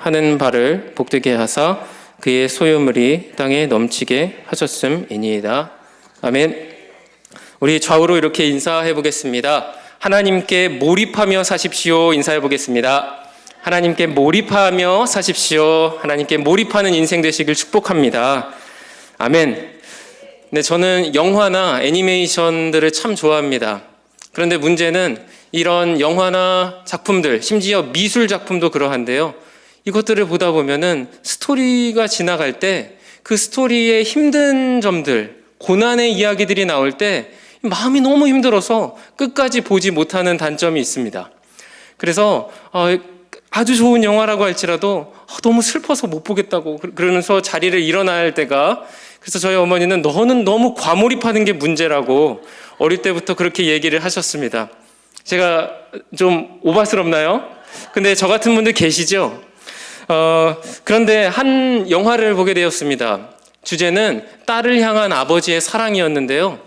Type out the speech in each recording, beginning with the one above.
하는 바를 복되게 하사 그의 소유물이 땅에 넘치게 하셨음이니이다. 아멘. 우리 좌우로 이렇게 인사해 보겠습니다. 하나님께 몰입하며 사십시오. 인사해 보겠습니다. 하나님께 몰입하며 사십시오. 하나님께 몰입하는 인생 되시길 축복합니다. 아멘. 네, 저는 영화나 애니메이션들을 참 좋아합니다. 그런데 문제는 이런 영화나 작품들, 심지어 미술 작품도 그러한데요. 이것들을 보다 보면은 스토리가 지나갈 때 그 스토리의 힘든 점들, 고난의 이야기들이 나올 때 마음이 너무 힘들어서 끝까지 보지 못하는 단점이 있습니다. 그래서 아주 좋은 영화라고 할지라도 너무 슬퍼서 못 보겠다고 그러면서 자리를 일어날 때가, 그래서 저희 어머니는 너는 너무 과몰입하는 게 문제라고 어릴 때부터 그렇게 얘기를 하셨습니다. 제가 좀 오바스럽나요? 근데 저 같은 분들 계시죠? 그런데 한 영화를 보게 되었습니다. 주제는 딸을 향한 아버지의 사랑이었는데요.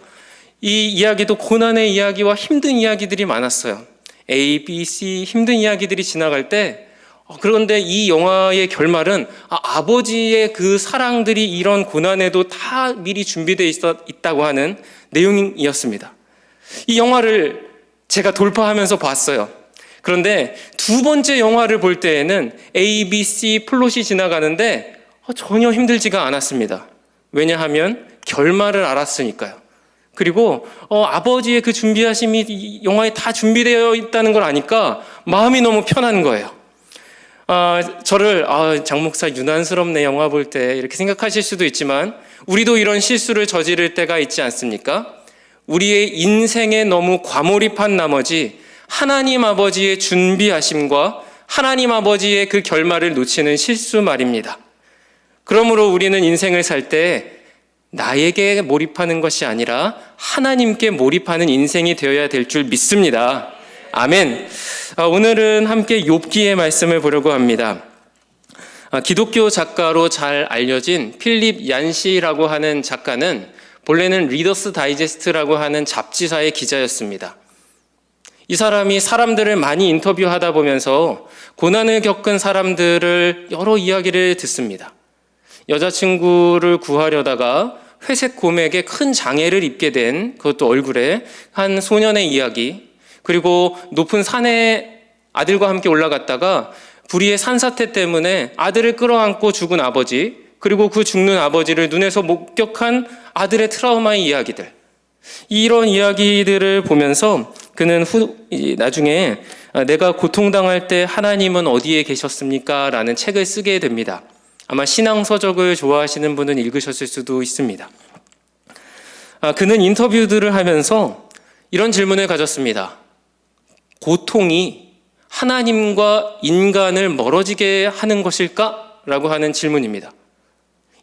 이 이야기도 고난의 이야기와 힘든 이야기들이 많았어요. A, B, C 힘든 이야기들이 지나갈 때, 그런데 이 영화의 결말은 아버지의 그 사랑들이 이런 고난에도 다 미리 준비되어 있다고 하는 내용이었습니다. 이 영화를 제가 돌파하면서 봤어요. 그런데 두 번째 영화를 볼 때에는 A, B, C 플롯이 지나가는데 전혀 힘들지가 않았습니다. 왜냐하면 결말을 알았으니까요. 그리고 아버지의 그 준비하심이 이 영화에 다 준비되어 있다는 걸 아니까 마음이 너무 편한 거예요. 저를 장 목사 유난스럽네 영화 볼 때 이렇게 생각하실 수도 있지만, 우리도 이런 실수를 저지를 때가 있지 않습니까? 우리의 인생에 너무 과몰입한 나머지 하나님 아버지의 준비하심과 하나님 아버지의 그 결말을 놓치는 실수 말입니다. 그러므로 우리는 인생을 살 때 나에게 몰입하는 것이 아니라 하나님께 몰입하는 인생이 되어야 될 줄 믿습니다. 아멘. 오늘은 함께 욥기의 말씀을 보려고 합니다. 기독교 작가로 잘 알려진 필립 얀시라고 하는 작가는 본래는 리더스 다이제스트라고 하는 잡지사의 기자였습니다. 이 사람이 사람들을 많이 인터뷰하다 보면서 고난을 겪은 사람들을 여러 이야기를 듣습니다. 여자친구를 구하려다가 회색 곰에게 큰 장애를 입게 된, 그것도 얼굴에, 한 소년의 이야기, 그리고 높은 산에 아들과 함께 올라갔다가 불의의 산사태 때문에 아들을 끌어안고 죽은 아버지, 그리고 그 죽는 아버지를 눈에서 목격한 아들의 트라우마의 이야기들, 이런 이야기들을 보면서 그는 나중에 내가 고통당할 때 하나님은 어디에 계셨습니까? 라는 책을 쓰게 됩니다. 아마 신앙서적을 좋아하시는 분은 읽으셨을 수도 있습니다. 그는 인터뷰들을 하면서 이런 질문을 가졌습니다. 고통이 하나님과 인간을 멀어지게 하는 것일까? 라고 하는 질문입니다.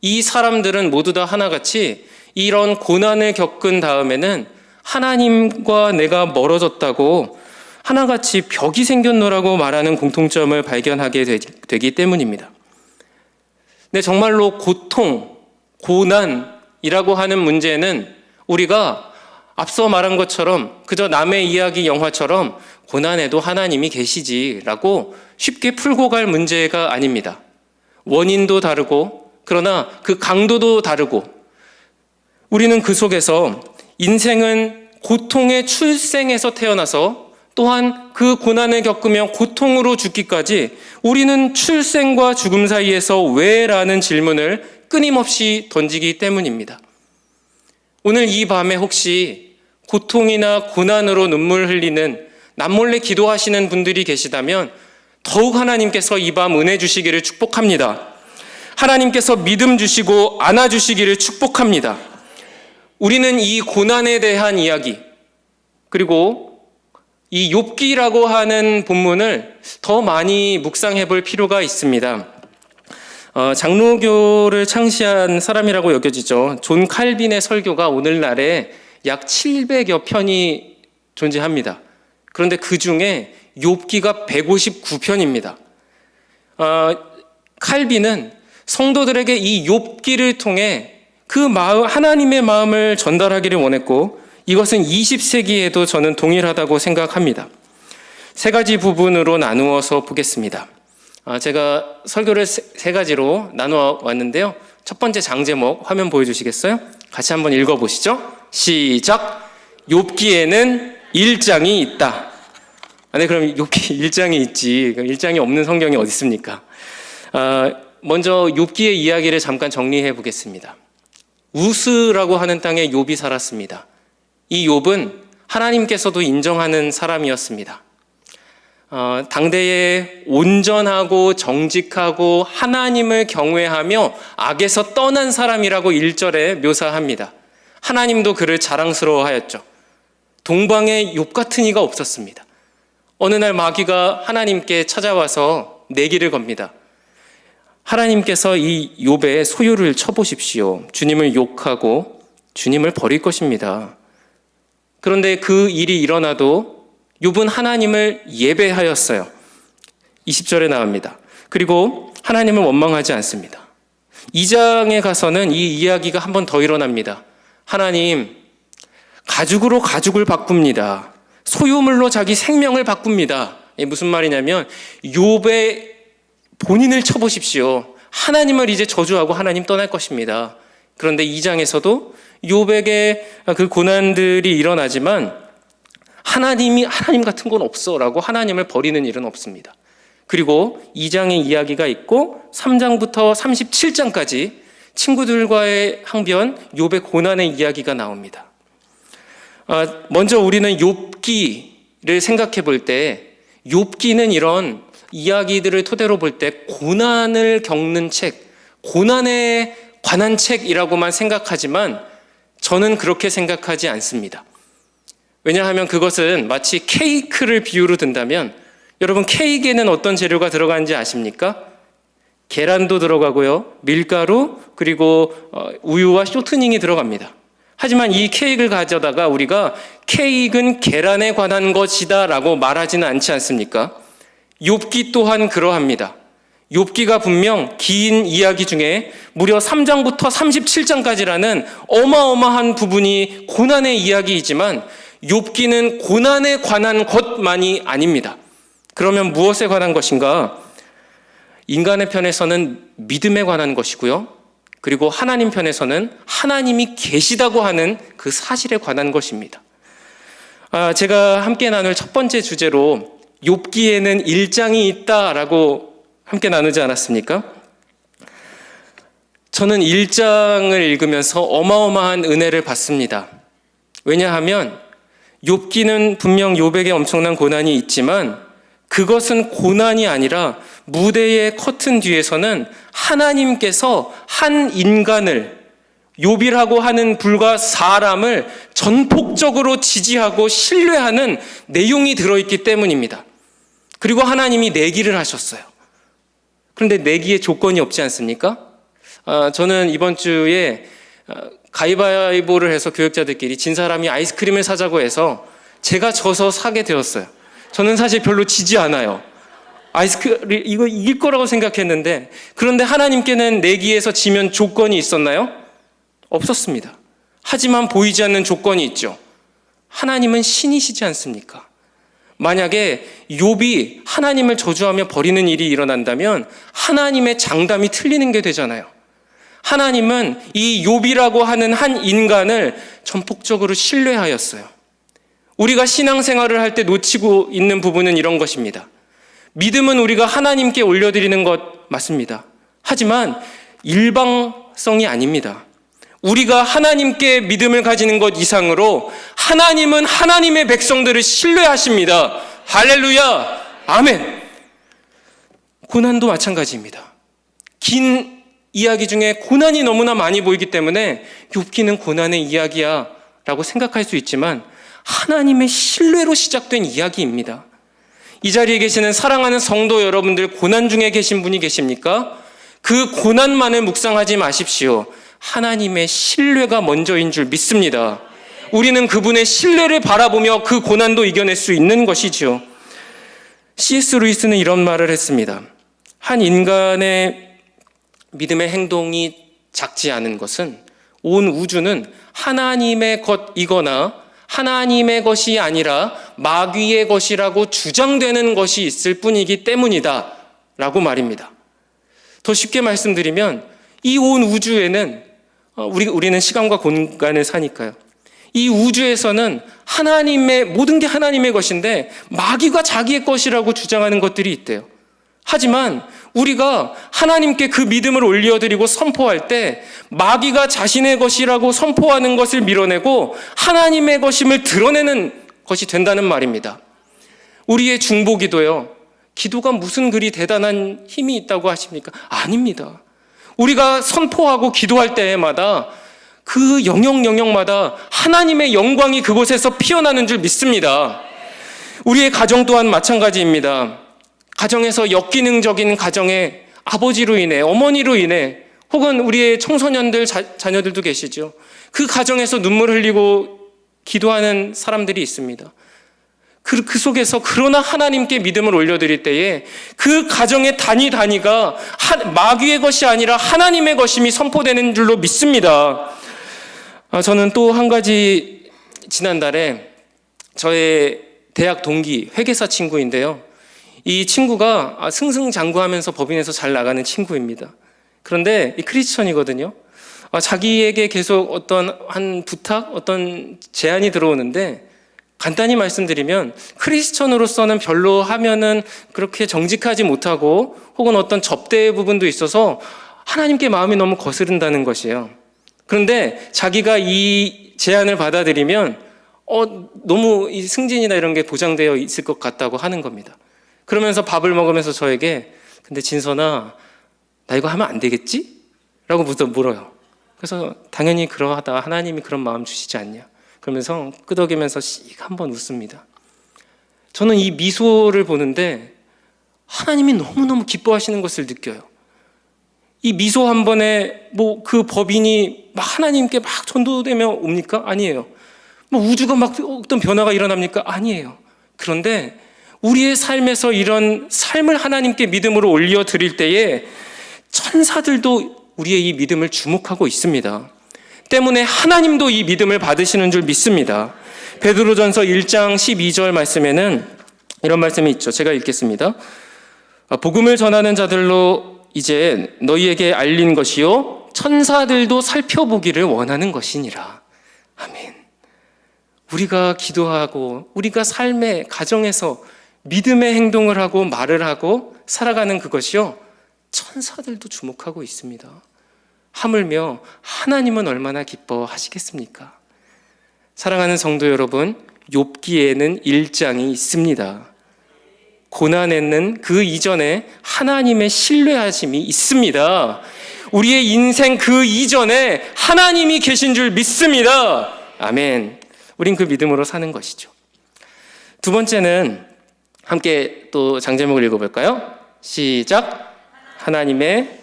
이 사람들은 모두 다 하나같이 이런 고난을 겪은 다음에는 하나님과 내가 멀어졌다고 하나같이 벽이 생겼노라고 말하는 공통점을 발견하게 되기 때문입니다. 근데 정말로 고통, 고난이라고 하는 문제는 우리가 앞서 말한 것처럼 그저 남의 이야기 영화처럼 고난에도 하나님이 계시지라고 쉽게 풀고 갈 문제가 아닙니다. 원인도 다르고, 그러나 그 강도도 다르고, 우리는 그 속에서 인생은 고통의 출생에서 태어나서 또한 그 고난을 겪으며 고통으로 죽기까지 우리는 출생과 죽음 사이에서 왜? 라는 질문을 끊임없이 던지기 때문입니다. 오늘 이 밤에 혹시 고통이나 고난으로 눈물 흘리는 남몰래 기도하시는 분들이 계시다면 더욱 하나님께서 이 밤 은혜 주시기를 축복합니다. 하나님께서 믿음 주시고 안아주시기를 축복합니다. 우리는 이 고난에 대한 이야기, 그리고 이 욥기라고 하는 본문을 더 많이 묵상해 볼 필요가 있습니다. 장로교를 창시한 사람이라고 여겨지죠. 존 칼빈의 설교가 오늘날에 약 700여 편이 존재합니다. 그런데 그 중에 욥기가 159편입니다. 칼빈은 성도들에게 이 욥기를 통해 그 마음, 하나님의 마음을 전달하기를 원했고, 이것은 20세기에도 저는 동일하다고 생각합니다. 세 가지 부분으로 나누어서 보겠습니다. 제가 설교를 세 가지로 나누어 왔는데요. 첫 번째 장 제목 화면 보여주시겠어요? 같이 한번 읽어보시죠. 시작! 욥기에는 1장이 있다. 네, 그럼 욥기 1장이 있지. 1장이 없는 성경이 어디 있습니까? 먼저 욥기의 이야기를 잠깐 정리해 보겠습니다. 우스라고 하는 땅에 욥이 살았습니다. 이 욥은 하나님께서도 인정하는 사람이었습니다. 당대에 온전하고 정직하고 하나님을 경외하며 악에서 떠난 사람이라고 1절에 묘사합니다. 하나님도 그를 자랑스러워하였죠. 동방에 욥 같은 이가 없었습니다. 어느 날 마귀가 하나님께 찾아와서 내기를 겁니다. 하나님께서 이 욥의 소유를 쳐보십시오. 주님을 욕하고 주님을 버릴 것입니다. 그런데 그 일이 일어나도 욥은 하나님을 예배하였어요. 20절에 나옵니다. 그리고 하나님을 원망하지 않습니다. 2장에 가서는 이 이야기가 한 번 더 일어납니다. 하나님, 가죽으로 가죽을 바꿉니다. 소유물로 자기 생명을 바꿉니다. 무슨 말이냐면 욥의 본인을 쳐보십시오. 하나님을 이제 저주하고 하나님 떠날 것입니다. 그런데 2장에서도 욥에게 그 고난들이 일어나지만 하나님 같은 건 없어 라고 하나님을 버리는 일은 없습니다. 그리고 2장의 이야기가 있고 3장부터 37장까지 친구들과의 항변, 욥의 고난의 이야기가 나옵니다. 먼저 우리는 욥기를 생각해 볼 때 욥기는 이런 이야기들을 토대로 볼 때 고난을 겪는 책, 고난에 관한 책이라고만 생각하지만 저는 그렇게 생각하지 않습니다. 왜냐하면 그것은 마치 케이크를 비유로 든다면 여러분 케이크에는 어떤 재료가 들어가는지 아십니까? 계란도 들어가고요. 밀가루 그리고 우유와 쇼트닝이 들어갑니다. 하지만 이 케이크를 가져다가 우리가 케이크는 계란에 관한 것이다 라고 말하지는 않지 않습니까? 욥기 또한 그러합니다. 욥기가 분명 긴 이야기 중에 무려 3장부터 37장까지라는 어마어마한 부분이 고난의 이야기이지만 욥기는 고난에 관한 것만이 아닙니다. 그러면 무엇에 관한 것인가? 인간의 편에서는 믿음에 관한 것이고요. 그리고 하나님 편에서는 하나님이 계시다고 하는 그 사실에 관한 것입니다. 제가 함께 나눌 첫 번째 주제로 욥기에는 1장이 있다라고 함께 나누지 않았습니까? 저는 1장을 읽으면서 어마어마한 은혜를 받습니다. 왜냐하면 욥기는 분명 욥에게 엄청난 고난이 있지만 그것은 고난이 아니라 무대의 커튼 뒤에서는 하나님께서 한 인간을, 욥이라고 하는 불과 사람을 전폭적으로 지지하고 신뢰하는 내용이 들어있기 때문입니다. 그리고 하나님이 내기를 하셨어요. 그런데 내기에 조건이 없지 않습니까? 저는 이번 주에 가위바위보를 해서 교역자들끼리 진 사람이 아이스크림을 사자고 해서 제가 져서 사게 되었어요. 저는 사실 별로 지지 않아요. 아이스크림 이거 이길 거라고 생각했는데 그런데 하나님께는 내기에서 지면 조건이 있었나요? 없었습니다. 하지만 보이지 않는 조건이 있죠. 하나님은 신이시지 않습니까? 만약에 욥이 하나님을 저주하며 버리는 일이 일어난다면 하나님의 장담이 틀리는 게 되잖아요. 하나님은 이 욥이라고 하는 한 인간을 전폭적으로 신뢰하였어요. 우리가 신앙생활을 할 때 놓치고 있는 부분은 이런 것입니다. 믿음은 우리가 하나님께 올려드리는 것 맞습니다. 하지만 일방성이 아닙니다. 우리가 하나님께 믿음을 가지는 것 이상으로 하나님은 하나님의 백성들을 신뢰하십니다. 할렐루야, 아멘. 고난도 마찬가지입니다. 긴 이야기 중에 고난이 너무나 많이 보이기 때문에 욥기는 고난의 이야기야 라고 생각할 수 있지만 하나님의 신뢰로 시작된 이야기입니다. 이 자리에 계시는 사랑하는 성도 여러분들, 고난 중에 계신 분이 계십니까? 그 고난만을 묵상하지 마십시오. 하나님의 신뢰가 먼저인 줄 믿습니다. 우리는 그분의 신뢰를 바라보며 그 고난도 이겨낼 수 있는 것이죠. C.S. 루이스는 이런 말을 했습니다. 한 인간의 믿음의 행동이 작지 않은 것은 온 우주는 하나님의 것이거나 하나님의 것이 아니라 마귀의 것이라고 주장되는 것이 있을 뿐이기 때문이다 라고 말입니다. 더 쉽게 말씀드리면 이 온 우주에는 우리는 시간과 공간을 사니까요. 이 우주에서는 모든 게 하나님의 것인데 마귀가 자기의 것이라고 주장하는 것들이 있대요. 하지만 우리가 하나님께 그 믿음을 올려드리고 선포할 때 마귀가 자신의 것이라고 선포하는 것을 밀어내고 하나님의 것임을 드러내는 것이 된다는 말입니다. 우리의 중보기도요. 기도가 무슨 그리 대단한 힘이 있다고 하십니까? 아닙니다. 우리가 선포하고 기도할 때마다 그 영역마다 하나님의 영광이 그곳에서 피어나는 줄 믿습니다. 우리의 가정 또한 마찬가지입니다. 가정에서 역기능적인 가정의 아버지로 인해, 어머니로 인해, 혹은 우리의 청소년들, 자녀들도 계시죠. 그 가정에서 눈물 흘리고 기도하는 사람들이 있습니다. 그 속에서 그러나 하나님께 믿음을 올려드릴 때에 그 가정의 단위가 마귀의 것이 아니라 하나님의 것임이 선포되는 줄로 믿습니다. 저는 또 한 가지 지난달에 저의 대학 동기 회계사 친구인데요. 이 친구가 승승장구하면서 법인에서 잘 나가는 친구입니다. 그런데 이 크리스천이거든요. 자기에게 계속 어떤 한 부탁, 어떤 제안이 들어오는데 간단히 말씀드리면 크리스천으로서는 별로 하면은 그렇게 정직하지 못하고 혹은 어떤 접대의 부분도 있어서 하나님께 마음이 너무 거스른다는 것이에요. 그런데 자기가 이 제안을 받아들이면 너무 이 승진이나 이런 게 보장되어 있을 것 같다고 하는 겁니다. 그러면서 밥을 먹으면서 저에게 근데 진선아 나 이거 하면 안 되겠지? 라고 물어요. 그래서 당연히 그러하다 하나님이 그런 마음 주시지 않냐. 그러면서 끄덕이면서 씩 한번 웃습니다. 저는 이 미소를 보는데 하나님이 너무너무 기뻐하시는 것을 느껴요. 이 미소 한 번에 그 법인이 막 하나님께 막 전도되며 옵니까? 아니에요. 우주가 막 어떤 변화가 일어납니까? 아니에요. 그런데 우리의 삶에서 이런 삶을 하나님께 믿음으로 올려드릴 때에 천사들도 우리의 이 믿음을 주목하고 있습니다. 때문에 하나님도 이 믿음을 받으시는 줄 믿습니다. 베드로전서 1장 12절 말씀에는 이런 말씀이 있죠. 제가 읽겠습니다. 복음을 전하는 자들로 이제 너희에게 알린 것이요 천사들도 살펴보기를 원하는 것이니라. 아멘. 우리가 기도하고 우리가 삶의 가정에서 믿음의 행동을 하고 말을 하고 살아가는 그것이요 천사들도 주목하고 있습니다. 하물며 하나님은 얼마나 기뻐하시겠습니까? 사랑하는 성도 여러분, 욥기에는 1장이 있습니다. 고난에는 그 이전에 하나님의 신뢰하심이 있습니다. 우리의 인생 그 이전에 하나님이 계신 줄 믿습니다. 아멘. 우린 그 믿음으로 사는 것이죠. 두 번째는 함께 또 장제목을 읽어볼까요? 시작. 하나님의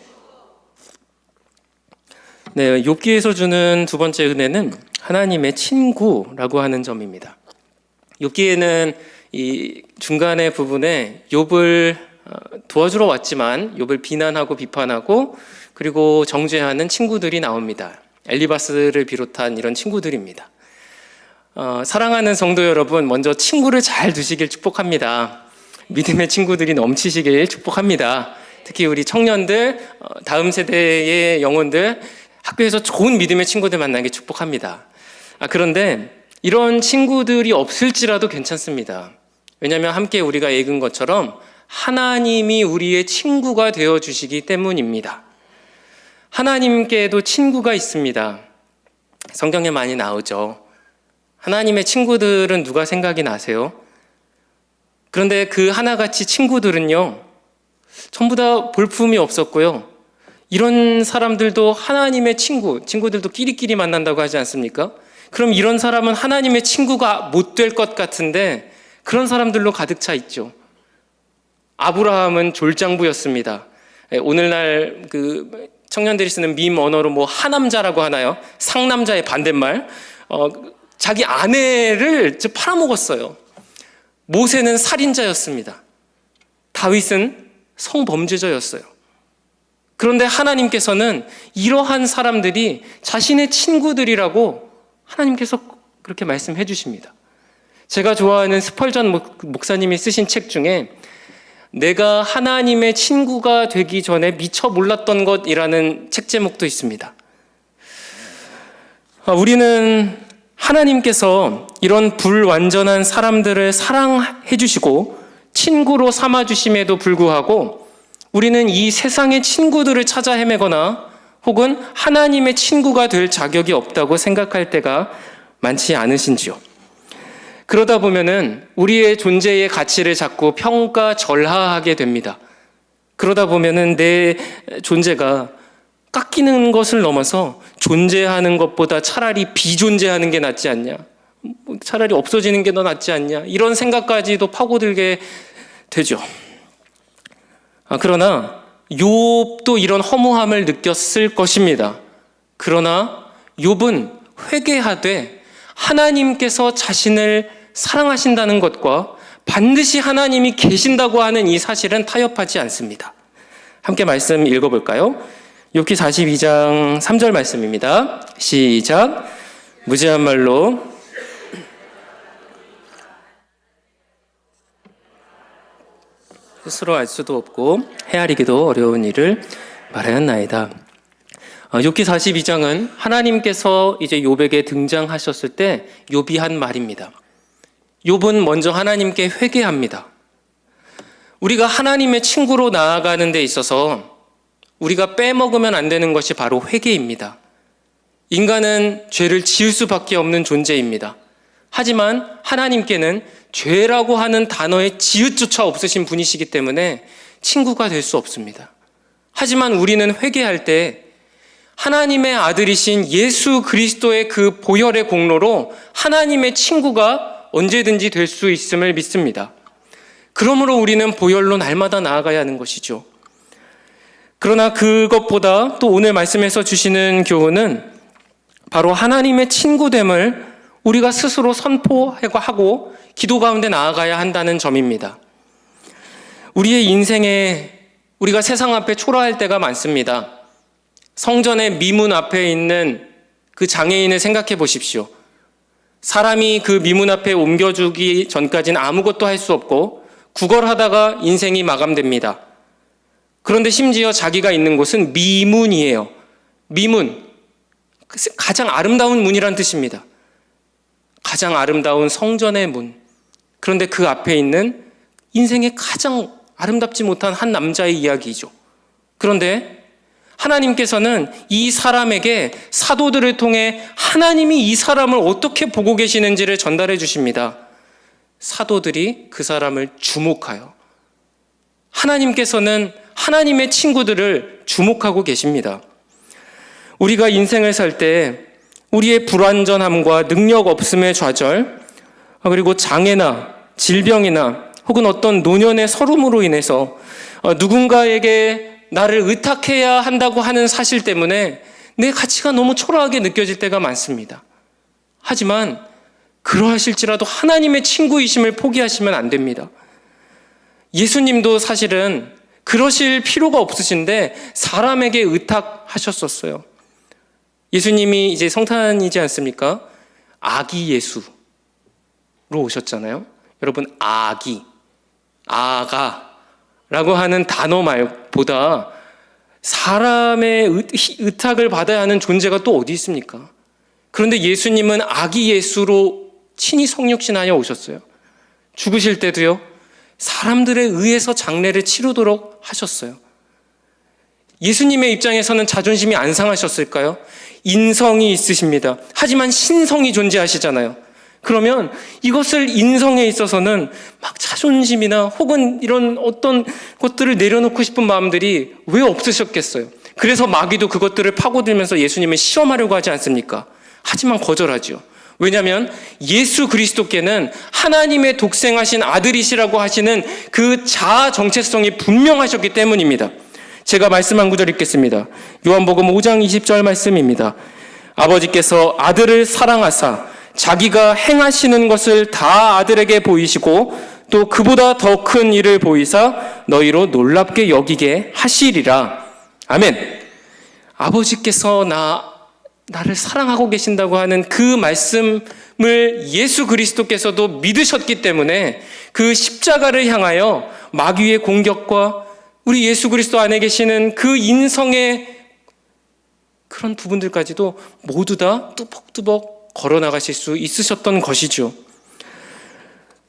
욥기에서 주는 두 번째 은혜는 하나님의 친구라고 하는 점입니다. 욥기에는 이 중간의 부분에 욥을 도와주러 왔지만 욥을 비난하고 비판하고 그리고 정죄하는 친구들이 나옵니다. 엘리바스를 비롯한 이런 친구들입니다. 사랑하는 성도 여러분, 먼저 친구를 잘 두시길 축복합니다. 믿음의 친구들이 넘치시길 축복합니다. 특히 우리 청년들, 다음 세대의 영혼들, 학교에서 좋은 믿음의 친구들 만나기 축복합니다. 그런데 이런 친구들이 없을지라도 괜찮습니다. 왜냐하면 함께 우리가 읽은 것처럼 하나님이 우리의 친구가 되어주시기 때문입니다. 하나님께도 친구가 있습니다. 성경에 많이 나오죠. 하나님의 친구들은 누가 생각이 나세요? 그런데 그 하나같이 친구들은요, 전부 다 볼품이 없었고요. 이런 사람들도 하나님의 친구들도 끼리끼리 만난다고 하지 않습니까? 그럼 이런 사람은 하나님의 친구가 못 될 것 같은데 그런 사람들로 가득 차 있죠. 아브라함은 졸장부였습니다. 오늘날 그 청년들이 쓰는 밈 언어로 하남자라고 하나요? 상남자의 반대말. 자기 아내를 팔아먹었어요. 모세는 살인자였습니다. 다윗은 성범죄자였어요. 그런데 하나님께서는 이러한 사람들이 자신의 친구들이라고 하나님께서 그렇게 말씀해 주십니다. 제가 좋아하는 스펄전 목사님이 쓰신 책 중에 내가 하나님의 친구가 되기 전에 미처 몰랐던 것이라는 책 제목도 있습니다. 우리는 하나님께서 이런 불완전한 사람들을 사랑해 주시고 친구로 삼아 주심에도 불구하고 우리는 이 세상의 친구들을 찾아 헤매거나 혹은 하나님의 친구가 될 자격이 없다고 생각할 때가 많지 않으신지요? 그러다 보면은 우리의 존재의 가치를 자꾸 평가절하하게 됩니다. 그러다 보면은 내 존재가 깎이는 것을 넘어서 존재하는 것보다 차라리 비존재하는 게 낫지 않냐? 차라리 없어지는 게 더 낫지 않냐? 이런 생각까지도 파고들게 되죠. 그러나 욥도 이런 허무함을 느꼈을 것입니다. 그러나 욥은 회개하되 하나님께서 자신을 사랑하신다는 것과 반드시 하나님이 계신다고 하는 이 사실은 타협하지 않습니다. 함께 말씀 읽어볼까요? 욥기 42장 3절 말씀입니다. 시작. 무지한 말로 스스로 알 수도 없고 헤아리기도 어려운 일을 말하였나이다. 욥기 42장은 하나님께서 이제 욥에게 등장하셨을 때 욥이 한 말입니다. 욥은 먼저 하나님께 회개합니다. 우리가 하나님의 친구로 나아가는 데 있어서 우리가 빼먹으면 안 되는 것이 바로 회개입니다. 인간은 죄를 지을 수밖에 없는 존재입니다. 하지만 하나님께는 죄라고 하는 단어의 지읒조차 없으신 분이시기 때문에 친구가 될 수 없습니다. 하지만 우리는 회개할 때 하나님의 아들이신 예수 그리스도의 그 보혈의 공로로 하나님의 친구가 언제든지 될 수 있음을 믿습니다. 그러므로 우리는 보혈로 날마다 나아가야 하는 것이죠. 그러나 그것보다 또 오늘 말씀에서 주시는 교훈은 바로 하나님의 친구됨을 우리가 스스로 선포하고 기도 가운데 나아가야 한다는 점입니다. 우리의 인생에 우리가 세상 앞에 초라할 때가 많습니다. 성전의 미문 앞에 있는 그 장애인을 생각해 보십시오. 사람이 그 미문 앞에 옮겨주기 전까지는 아무것도 할 수 없고 구걸하다가 인생이 마감됩니다. 그런데 심지어 자기가 있는 곳은 미문이에요. 미문. 가장 아름다운 문이란 뜻입니다. 가장 아름다운 성전의 문. 그런데 그 앞에 있는 인생의 가장 아름답지 못한 한 남자의 이야기죠. 그런데 하나님께서는 이 사람에게 사도들을 통해 하나님이 이 사람을 어떻게 보고 계시는지를 전달해 주십니다. 사도들이 그 사람을 주목하여 하나님께서는 하나님의 친구들을 주목하고 계십니다. 우리가 인생을 살 때 우리의 불완전함과 능력 없음의 좌절, 그리고 장애나 질병이나 혹은 어떤 노년의 서름으로 인해서 누군가에게 나를 의탁해야 한다고 하는 사실 때문에 내 가치가 너무 초라하게 느껴질 때가 많습니다. 하지만 그러하실지라도 하나님의 친구이심을 포기하시면 안 됩니다. 예수님도 사실은 그러실 필요가 없으신데 사람에게 의탁하셨었어요. 예수님이 이제 성탄이지 않습니까? 아기 예수로 오셨잖아요. 여러분, 아기, 아가라고 하는 단어 말보다 사람의 의탁을 받아야 하는 존재가 또 어디 있습니까? 그런데 예수님은 아기 예수로 친히 성육신하여 오셨어요. 죽으실 때도요, 사람들에 의해서 장례를 치르도록 하셨어요. 예수님의 입장에서는 자존심이 안 상하셨을까요? 인성이 있으십니다. 하지만 신성이 존재하시잖아요. 그러면 이것을 인성에 있어서는 막 자존심이나 혹은 이런 어떤 것들을 내려놓고 싶은 마음들이 왜 없으셨겠어요? 그래서 마귀도 그것들을 파고들면서 예수님을 시험하려고 하지 않습니까? 하지만 거절하죠. 왜냐하면 예수 그리스도께는 하나님의 독생하신 아들이시라고 하시는 그 자아 정체성이 분명하셨기 때문입니다. 제가 말씀 한 구절 읽겠습니다. 요한복음 5장 20절 말씀입니다. 아버지께서 아들을 사랑하사 자기가 행하시는 것을 다 아들에게 보이시고 또 그보다 더 큰 일을 보이사 너희로 놀랍게 여기게 하시리라. 아멘. 아버지께서 나를 사랑하고 계신다고 하는 그 말씀을 예수 그리스도께서도 믿으셨기 때문에 그 십자가를 향하여 마귀의 공격과 우리 예수 그리스도 안에 계시는 그 인성의 그런 부분들까지도 모두 다 뚜벅뚜벅 걸어 나가실 수 있으셨던 것이죠.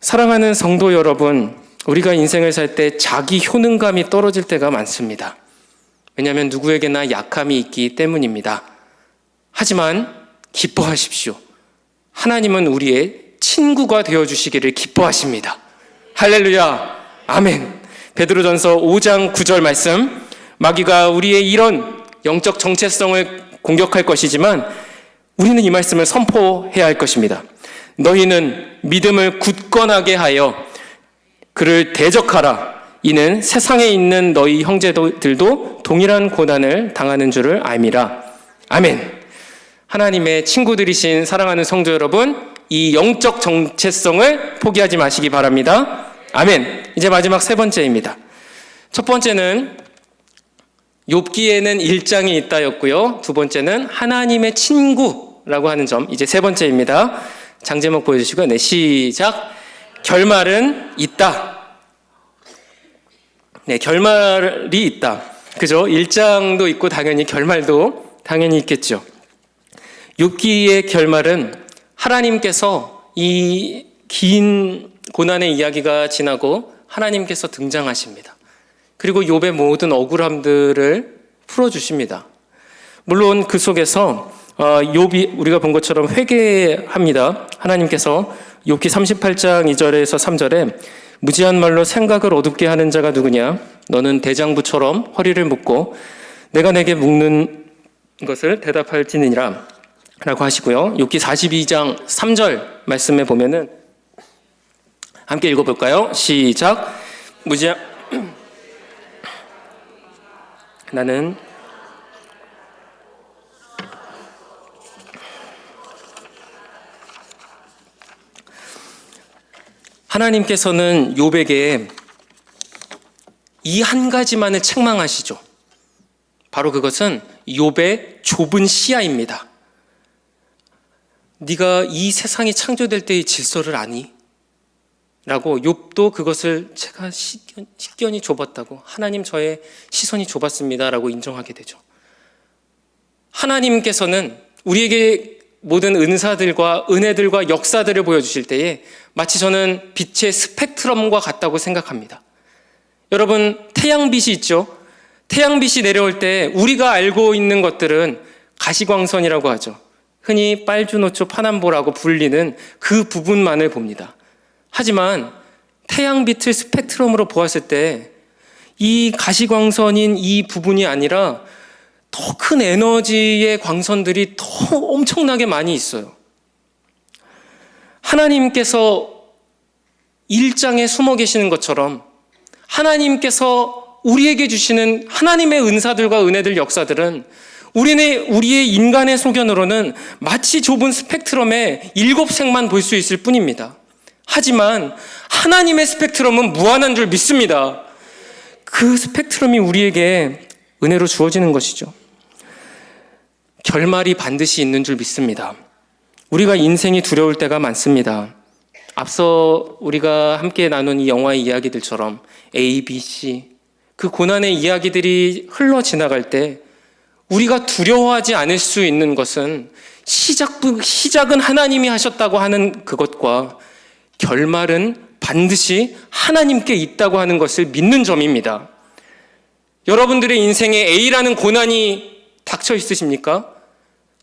사랑하는 성도 여러분, 우리가 인생을 살 때 자기 효능감이 떨어질 때가 많습니다. 왜냐하면 누구에게나 약함이 있기 때문입니다. 하지만 기뻐하십시오. 하나님은 우리의 친구가 되어주시기를 기뻐하십니다. 할렐루야, 아멘. 베드로전서 5장 9절 말씀, 마귀가 우리의 이런 영적 정체성을 공격할 것이지만 우리는 이 말씀을 선포해야 할 것입니다. 너희는 믿음을 굳건하게 하여 그를 대적하라. 이는 세상에 있는 너희 형제들도 동일한 고난을 당하는 줄을 알미라. 아멘. 하나님의 친구들이신 사랑하는 성도 여러분, 이 영적 정체성을 포기하지 마시기 바랍니다. 아멘. 이제 마지막 세 번째입니다. 첫 번째는 욥기에는 1장이 있다였고요. 두 번째는 하나님의 친구라고 하는 점. 이제 세 번째입니다. 장 제목 보여주시고요. 네, 시작. 결말은 있다. 네, 결말이 있다. 그죠? 1장도 있고 당연히 결말도 당연히 있겠죠. 욥기의 결말은 하나님께서 이 긴 고난의 이야기가 지나고 하나님께서 등장하십니다. 그리고 욥의 모든 억울함들을 풀어주십니다. 물론 그 속에서 욥이 우리가 본 것처럼 회개합니다. 하나님께서 욥기 38장 2절에서 3절에 무지한 말로 생각을 어둡게 하는 자가 누구냐? 너는 대장부처럼 허리를 묶고 내가 내게 묶는 것을 대답할지니라 라고 하시고요. 욥기 42장 3절 말씀에 보면은 함께 읽어볼까요? 시작. 나는 하나님께서는 욥에게 이 한 가지만을 책망하시죠. 바로 그것은 욥의 좁은 시야입니다. 네가 이 세상이 창조될 때의 질서를 아니? 라고 욥도 그것을 제가 식견이 좁았다고, 하나님 저의 시선이 좁았습니다 라고 인정하게 되죠. 하나님께서는 우리에게 모든 은사들과 은혜들과 역사들을 보여주실 때에 마치 저는 빛의 스펙트럼과 같다고 생각합니다. 여러분, 태양빛이 있죠? 태양빛이 내려올 때 우리가 알고 있는 것들은 가시광선이라고 하죠. 흔히 빨주노초 파남보라고 불리는 그 부분만을 봅니다. 하지만 태양빛을 스펙트럼으로 보았을 때 이 가시광선인 이 부분이 아니라 더 큰 에너지의 광선들이 더 엄청나게 많이 있어요. 하나님께서 일장에 숨어 계시는 것처럼 하나님께서 우리에게 주시는 하나님의 은사들과 은혜들, 역사들은 우리의 인간의 소견으로는 마치 좁은 스펙트럼의 7색만 볼 수 있을 뿐입니다. 하지만 하나님의 스펙트럼은 무한한 줄 믿습니다. 그 스펙트럼이 우리에게 은혜로 주어지는 것이죠. 결말이 반드시 있는 줄 믿습니다. 우리가 인생이 두려울 때가 많습니다. 앞서 우리가 함께 나눈 이 영화의 이야기들처럼 A, B, C, 그 고난의 이야기들이 흘러 지나갈 때 우리가 두려워하지 않을 수 있는 것은 시작은 하나님이 하셨다고 하는 그것과 결말은 반드시 하나님께 있다고 하는 것을 믿는 점입니다. 여러분들의 인생에 A라는 고난이 닥쳐 있으십니까?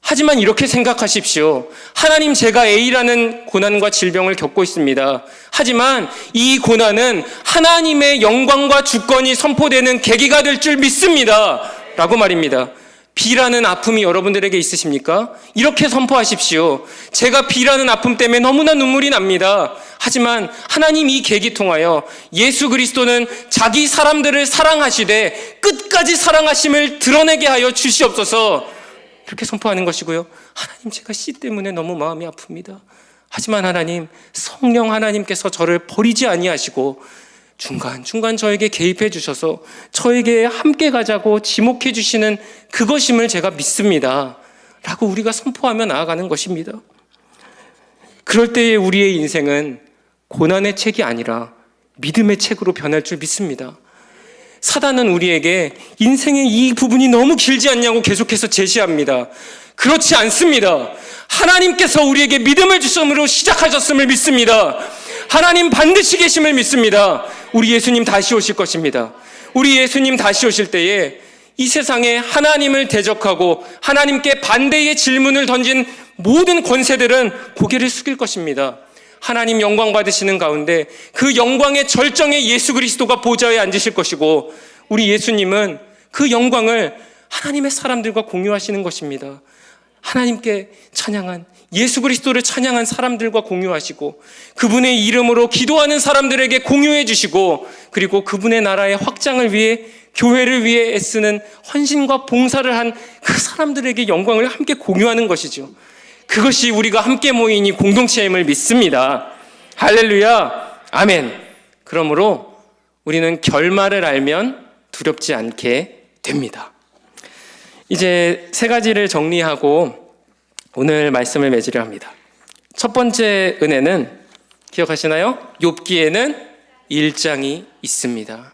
하지만 이렇게 생각하십시오. 하나님, 제가 A라는 고난과 질병을 겪고 있습니다. 하지만 이 고난은 하나님의 영광과 주권이 선포되는 계기가 될 줄 믿습니다. 라고 말입니다. B라는 아픔이 여러분들에게 있으십니까? 이렇게 선포하십시오. 제가 B라는 아픔 때문에 너무나 눈물이 납니다. 하지만 하나님, 이 계기 통하여 예수 그리스도는 자기 사람들을 사랑하시되 끝까지 사랑하심을 드러내게 하여 주시옵소서. 그렇게 선포하는 것이고요. 하나님, 제가 C 때문에 너무 마음이 아픕니다. 하지만 하나님, 성령 하나님께서 저를 버리지 아니하시고 중간중간 저에게 개입해 주셔서 저에게 함께 가자고 지목해 주시는 그것임을 제가 믿습니다. 라고 우리가 선포하며 나아가는 것입니다. 그럴 때의 우리의 인생은 고난의 책이 아니라 믿음의 책으로 변할 줄 믿습니다. 사단은 우리에게 인생의 이 부분이 너무 길지 않냐고 계속해서 제시합니다. 그렇지 않습니다. 하나님께서 우리에게 믿음을 주심으로 시작하셨음을 믿습니다. 하나님 반드시 계심을 믿습니다. 우리 예수님 다시 오실 것입니다. 우리 예수님 다시 오실 때에 이 세상에 하나님을 대적하고 하나님께 반대의 질문을 던진 모든 권세들은 고개를 숙일 것입니다. 하나님 영광 받으시는 가운데 그 영광의 절정에 예수 그리스도가 보좌에 앉으실 것이고, 우리 예수님은 그 영광을 하나님의 사람들과 공유하시는 것입니다. 하나님께 찬양한, 예수 그리스도를 찬양한 사람들과 공유하시고, 그분의 이름으로 기도하는 사람들에게 공유해 주시고, 그리고 그분의 나라의 확장을 위해, 교회를 위해 애쓰는 헌신과 봉사를 한 그 사람들에게 영광을 함께 공유하는 것이죠. 그것이 우리가 함께 모인 이 공동체임을 믿습니다. 할렐루야, 아멘. 그러므로 우리는 결말을 알면 두렵지 않게 됩니다. 이제 세 가지를 정리하고 오늘 말씀을 맺으려 합니다. 첫 번째 은혜는 기억하시나요? 욥기에는 1장이 있습니다.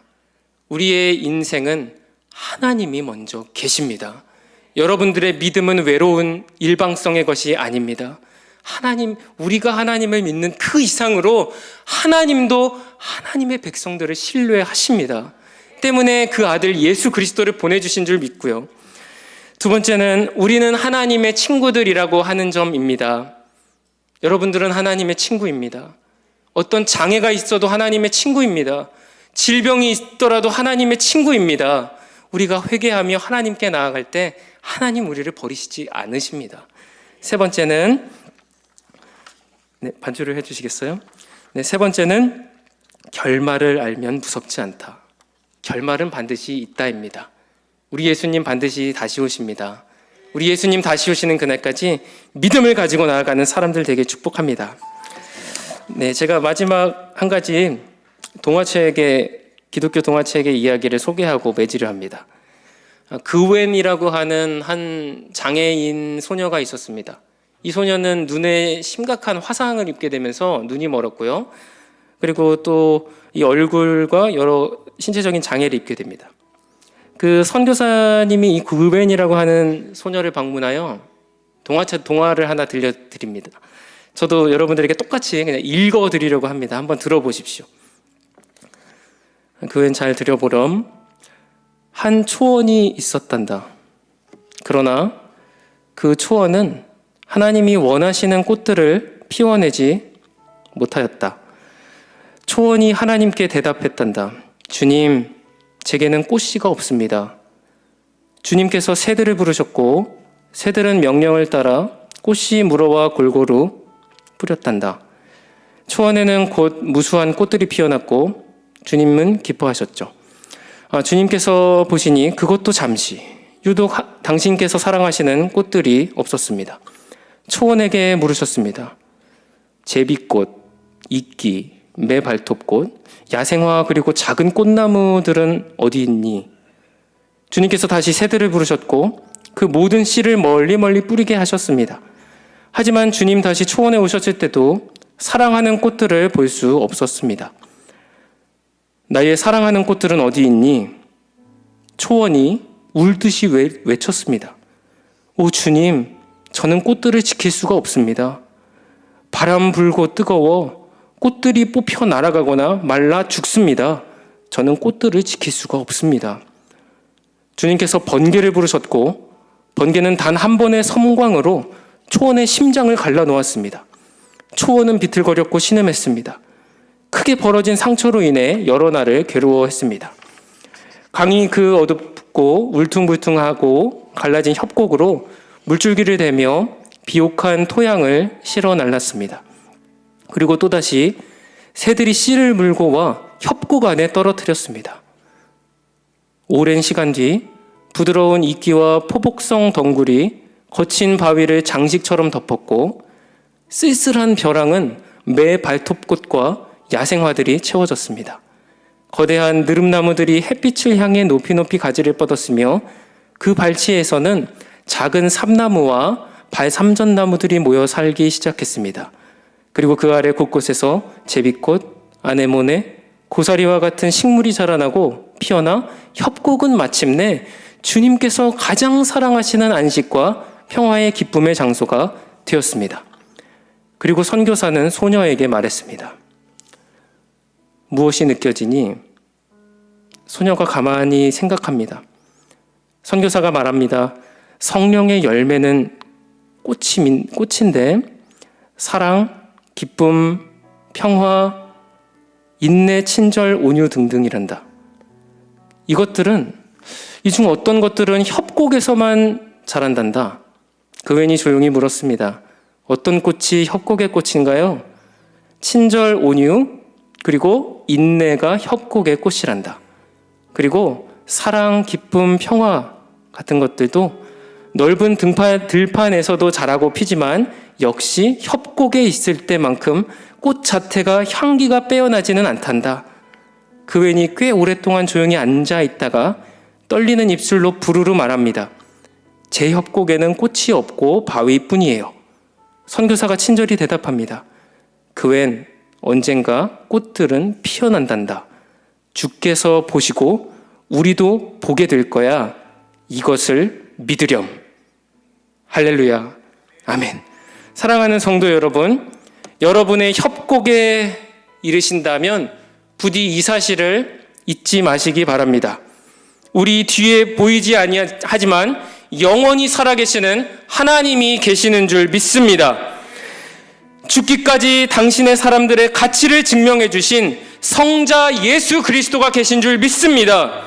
우리의 인생은 하나님이 먼저 계십니다. 여러분들의 믿음은 외로운 일방성의 것이 아닙니다. 하나님, 우리가 하나님을 믿는 그 이상으로 하나님도 하나님의 백성들을 신뢰하십니다. 때문에 그 아들 예수 그리스도를 보내주신 줄 믿고요. 두 번째는 우리는 하나님의 친구들이라고 하는 점입니다. 여러분들은 하나님의 친구입니다. 어떤 장애가 있어도 하나님의 친구입니다. 질병이 있더라도 하나님의 친구입니다. 우리가 회개하며 하나님께 나아갈 때 하나님 우리를 버리시지 않으십니다. 세 번째는, 반주를 해주시겠어요? 세 번째는 결말을 알면 무섭지 않다. 결말은 반드시 있다입니다. 우리 예수님 반드시 다시 오십니다. 우리 예수님 다시 오시는 그날까지 믿음을 가지고 나아가는 사람들 되게 축복합니다. 제가 마지막 한 가지 기독교 동화책의 이야기를 소개하고 맺으려 합니다. 그웬이라고 하는 한 장애인 소녀가 있었습니다. 이 소녀는 눈에 심각한 화상을 입게 되면서 눈이 멀었고요. 그리고 또 이 얼굴과 여러 신체적인 장애를 입게 됩니다. 그 선교사님이 이 그웬이라고 하는 소녀를 방문하여 동화를 하나 들려드립니다. 저도 여러분들에게 똑같이 그냥 읽어드리려고 합니다. 한번 들어보십시오. 그웬 잘 들여보렴. 한 초원이 있었단다. 그러나 그 초원은 하나님이 원하시는 꽃들을 피워내지 못하였다. 초원이 하나님께 대답했단다. 주님, 제게는 꽃씨가 없습니다. 주님께서 새들을 부르셨고 새들은 명령을 따라 꽃씨 물어와 골고루 뿌렸단다. 초원에는 곧 무수한 꽃들이 피어났고 주님은 기뻐하셨죠. 주님께서 보시니 그것도 잠시, 유독 당신께서 사랑하시는 꽃들이 없었습니다. 초원에게 물으셨습니다. 제비꽃, 이끼, 매발톱꽃, 야생화 그리고 작은 꽃나무들은 어디 있니? 주님께서 다시 새들을 부르셨고 그 모든 씨를 멀리 뿌리게 하셨습니다. 하지만 주님 다시 초원에 오셨을 때도 사랑하는 꽃들을 볼 수 없었습니다. 나의 사랑하는 꽃들은 어디 있니? 초원이 울듯이 외쳤습니다. 오 주님, 저는 꽃들을 지킬 수가 없습니다. 바람 불고 뜨거워 꽃들이 뽑혀 날아가거나 말라 죽습니다. 저는 꽃들을 지킬 수가 없습니다. 주님께서 번개를 부르셨고 번개는 단 한 번의 섬광으로 초원의 심장을 갈라놓았습니다. 초원은 비틀거렸고 신음했습니다. 크게 벌어진 상처로 인해 여러 날을 괴로워했습니다. 강이 그 어둡고 울퉁불퉁하고 갈라진 협곡으로 물줄기를 대며 비옥한 토양을 실어 날랐습니다. 그리고 또다시 새들이 씨를 물고 와 협곡 안에 떨어뜨렸습니다. 오랜 시간 뒤 부드러운 이끼와 포복성 덩굴이 거친 바위를 장식처럼 덮었고 쓸쓸한 벼랑은 매 발톱꽃과 야생화들이 채워졌습니다. 거대한 느릅나무들이 햇빛을 향해 높이 가지를 뻗었으며 그 발치에서는 작은 삼나무와 발삼전나무들이 모여 살기 시작했습니다. 그리고 그 아래 곳곳에서 제비꽃, 아네모네, 고사리와 같은 식물이 자라나고 피어나 협곡은 마침내 주님께서 가장 사랑하시는 안식과 평화의 기쁨의 장소가 되었습니다. 그리고 선교사는 소녀에게 말했습니다. 무엇이 느껴지니? 소녀가 가만히 생각합니다. 선교사가 말합니다. 성령의 열매는 꽃인데 사랑, 기쁨, 평화, 인내, 친절, 온유 등등이란다. 이 중 어떤 것들은 협곡에서만 자란단다. 그웬이 조용히 물었습니다. 어떤 꽃이 협곡의 꽃인가요? 친절, 온유, 그리고 인내가 협곡의 꽃이란다. 그리고 사랑, 기쁨, 평화 같은 것들도 넓은 들판에서도 자라고 피지만 역시 협곡에 있을 때만큼 꽃 자체가 향기가 빼어나지는 않단다. 그웬이 꽤 오랫동안 조용히 앉아 있다가 떨리는 입술로 부르르 말합니다. 제 협곡에는 꽃이 없고 바위뿐이에요. 선교사가 친절히 대답합니다. 그웬, 언젠가 꽃들은 피어난단다. 주께서 보시고 우리도 보게 될 거야. 이것을 믿으렴. 할렐루야. 아멘. 사랑하는 성도 여러분, 여러분의 협곡에 이르신다면 부디 이 사실을 잊지 마시기 바랍니다. 우리 뒤에 보이지 아니하지만 영원히 살아계시는 하나님이 계시는 줄 믿습니다. 죽기까지 당신의 사람들의 가치를 증명해 주신 성자 예수 그리스도가 계신 줄 믿습니다.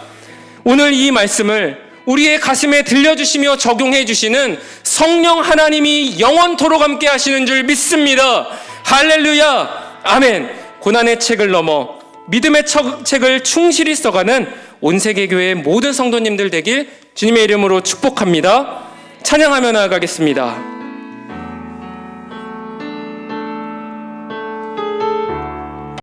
오늘 이 말씀을 우리의 가슴에 들려주시며 적용해 주시는 성령 하나님이 영원토록 함께 하시는 줄 믿습니다. 할렐루야. 아멘. 고난의 책을 넘어 믿음의 책을 충실히 써가는 온세계교회 모든 성도님들 되길 주님의 이름으로 축복합니다. 찬양하며 나아가겠습니다.